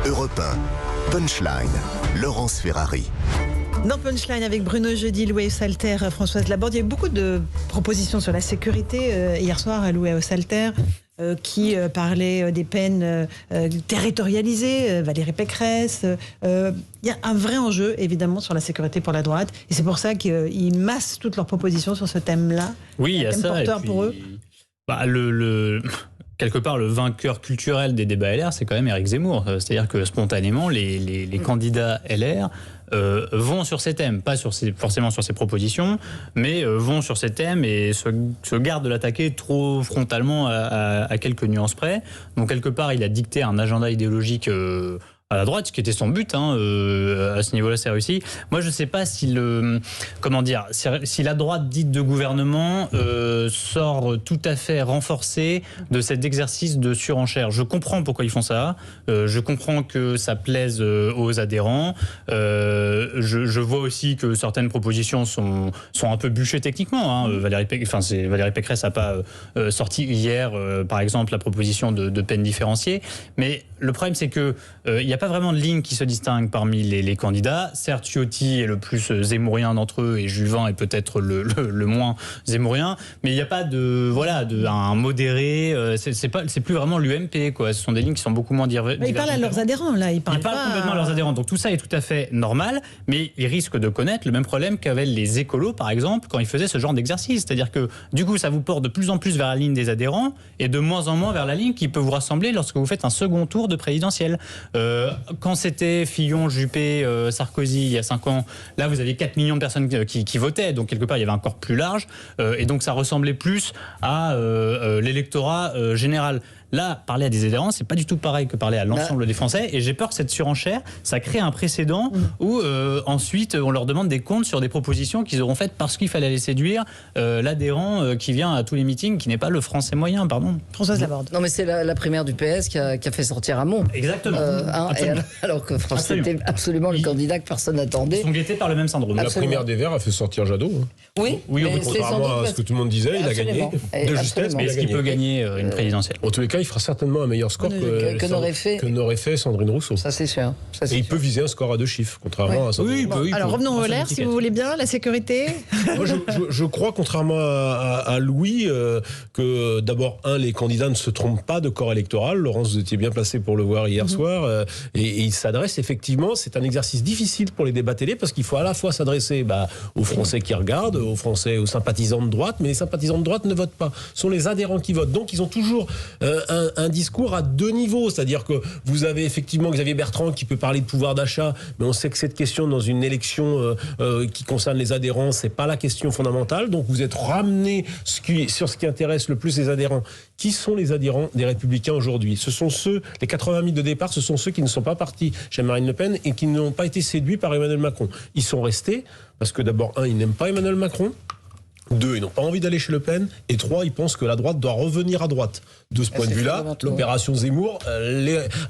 Europe 1, Punchline, Laurence Ferrari. Dans Punchline avec Bruno Jeudi, Louis Salter, Françoise Laborde, il y a eu beaucoup de propositions sur la sécurité hier soir à Louis Salter qui parlait des peines territorialisées, Valérie Pécresse. Il y a un vrai enjeu évidemment sur la sécurité pour la droite et c'est pour ça qu'ils massent toutes leurs propositions sur ce thème-là. Oui, il y a ça. Porteur et puis, pour eux. Quelque part, le vainqueur culturel des débats LR, c'est quand même Éric Zemmour. C'est-à-dire que spontanément, les candidats LR vont sur ces thèmes, pas forcément sur ces propositions, mais vont sur ces thèmes et se gardent de l'attaquer trop frontalement à quelques nuances près. Donc quelque part, il a dicté un agenda idéologique à la droite, ce qui était son but, à ce niveau-là, c'est réussi. Moi, je ne sais pas si si la droite dite de gouvernement sort tout à fait renforcée de cet exercice de surenchère. Je comprends pourquoi ils font ça. Je comprends que ça plaise aux adhérents. Je vois aussi que certaines propositions sont un peu bûchées techniquement. Valérie Pécresse n'a pas sorti hier, par exemple, la proposition de peine différenciée. Mais le problème, c'est que il n'y a pas vraiment de ligne qui se distingue parmi les candidats. Certes, Ciotti est le plus zémourien d'entre eux et Juvin est peut-être le moins zémourien, mais il n'y a pas un modéré. C'est plus vraiment l'UMP, quoi. Ce sont des lignes qui sont beaucoup moins divergentes. Ils parlent à leurs adhérents, là. Ils parlent complètement à leurs adhérents. Donc tout ça est tout à fait normal, mais ils risquent de connaître le même problème qu'avaient les écolos, par exemple, quand ils faisaient ce genre d'exercice. C'est-à-dire que du coup, ça vous porte de plus en plus vers la ligne des adhérents et de moins en moins vers la ligne qui peut vous rassembler lorsque vous faites un second tour de présidentielle. Quand c'était Fillon, Juppé, Sarkozy il y a 5 ans, là vous aviez 4 millions de personnes qui votaient, donc quelque part il y avait un corps plus large, et donc ça ressemblait plus à l'électorat général. Là, parler à des adhérents, c'est pas du tout pareil que parler à l'ensemble des Français. Et j'ai peur que cette surenchère, ça crée un précédent où ensuite on leur demande des comptes sur des propositions qu'ils auront faites parce qu'il fallait aller séduire l'adhérent qui vient à tous les meetings, qui n'est pas le Français moyen, pardon. Françoise Laborde. Non, mais c'est la primaire du PS qui a fait sortir Hamon. Exactement. Alors que François était absolument le candidat que personne n'attendait. Ils sont guettés par le même syndrome. La primaire des Verts a fait sortir Jadot. Oui, contrairement à ce que tout le monde disait, il a gagné. De justesse, mais est-ce qu'il peut gagner une présidentielle? En tous les cas, il fera certainement un meilleur score que n'aurait fait Sandrine Rousseau. Ça, c'est sûr. Et il peut viser un score à 2 chiffres, contrairement à Sandrine. Oui, alors revenons au LR, si vous voulez bien, la sécurité. Moi, je crois, contrairement à Louis, que d'abord, les candidats ne se trompent pas de corps électoral. Laurence, vous étiez bien placé pour le voir hier soir. Et il s'adresse effectivement, c'est un exercice difficile pour les débats télé, parce qu'il faut à la fois s'adresser aux Français qui regardent, aux Français, aux sympathisants de droite, mais les sympathisants de droite ne votent pas. Ce sont les adhérents qui votent. Donc, ils ont toujours un discours à 2 niveaux. C'est-à-dire que vous avez effectivement Xavier Bertrand qui peut parler de pouvoir d'achat, mais on sait que cette question dans une élection qui concerne les adhérents, c'est pas la question fondamentale. Donc vous êtes ramené sur ce qui intéresse le plus les adhérents. Qui sont les adhérents des Républicains aujourd'hui? Ce sont ceux, les 80 000 de départ, ce sont ceux qui ne sont pas partis chez Marine Le Pen et qui n'ont pas été séduits par Emmanuel Macron. Ils sont restés parce que d'abord, ils n'aiment pas Emmanuel Macron. 2, ils n'ont pas envie d'aller chez Le Pen. Et 3, ils pensent que la droite doit revenir à droite. De ce point de vue-là, l'opération Zemmour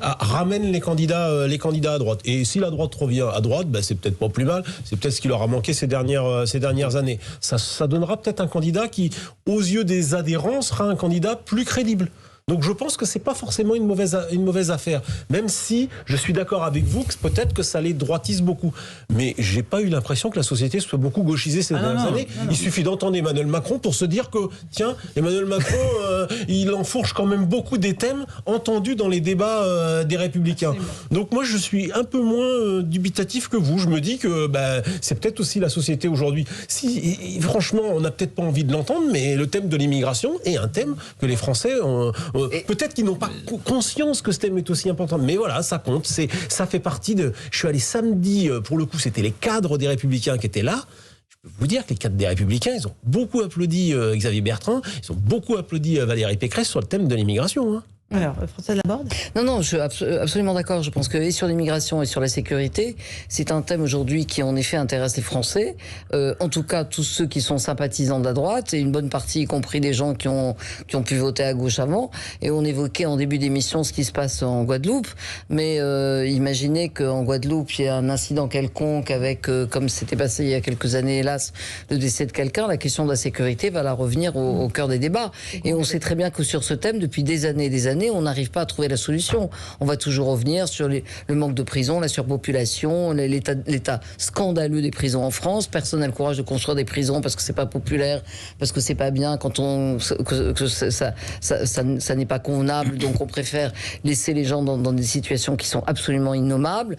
ramène les candidats à droite. Et si la droite revient à droite, c'est peut-être pas plus mal. C'est peut-être ce qui leur a manqué ces dernières années. Ça donnera peut-être un candidat qui, aux yeux des adhérents, sera un candidat plus crédible. Donc je pense que c'est pas forcément une mauvaise affaire, même si je suis d'accord avec vous que peut-être que ça les droitise beaucoup. Mais j'ai pas eu l'impression que la société soit beaucoup gauchisée ces dernières années. Il suffit d'entendre Emmanuel Macron pour se dire que tiens, Emmanuel Macron, il enfourche quand même beaucoup des thèmes entendus dans les débats des Républicains. Donc moi je suis un peu moins dubitatif que vous. Je me dis que c'est peut-être aussi la société aujourd'hui. Si franchement, on n'a peut-être pas envie de l'entendre, mais le thème de l'immigration est un thème que les Français ont. Peut-être qu'ils n'ont pas conscience que ce thème est aussi important, mais voilà, ça compte. Ça fait partie de. Je suis allé samedi, pour le coup, c'était les cadres des Républicains qui étaient là. Je peux vous dire que les cadres des Républicains, ils ont beaucoup applaudi Xavier Bertrand, ils ont beaucoup applaudi Valérie Pécresse sur le thème de l'immigration. Alors, Françoise Laborde ? Non, je suis absolument d'accord. Je pense que et sur l'immigration et sur la sécurité, c'est un thème aujourd'hui qui en effet intéresse les Français. En tout cas, tous ceux qui sont sympathisants de la droite et une bonne partie, y compris des gens qui ont pu voter à gauche avant. Et on évoquait en début d'émission ce qui se passe en Guadeloupe. Mais imaginez qu'en Guadeloupe, il y a un incident quelconque avec, comme c'était passé il y a quelques années, hélas, le décès de quelqu'un. La question de la sécurité va la revenir au cœur des débats. Et on sait très bien que sur ce thème, depuis des années, années, on n'arrive pas à trouver la solution. On va toujours revenir sur le manque de prisons, la surpopulation, l'état scandaleux des prisons en France. Personne n'a le courage de construire des prisons parce que c'est pas populaire, parce que c'est pas bien, que ça n'est pas convenable, donc on préfère laisser les gens dans des situations qui sont absolument innommables.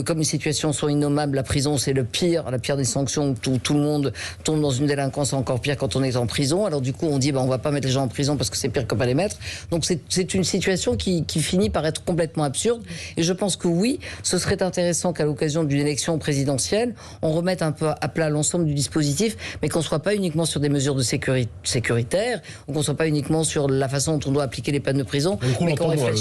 Comme les situations sont innommables, la prison c'est la pire des sanctions, tout le monde tombe dans une délinquance encore pire quand on est en prison. Alors du coup on dit on va pas mettre les gens en prison parce que c'est pire que pas les mettre. Donc c'est une situation qui finit par être complètement absurde, et je pense que oui, ce serait intéressant qu'à l'occasion d'une élection présidentielle, on remette un peu à plat l'ensemble du dispositif, mais qu'on ne soit pas uniquement sur des mesures de sécuritaires, ou qu'on ne soit pas uniquement sur la façon dont on doit appliquer les peines de prison, mais qu'on réfléchisse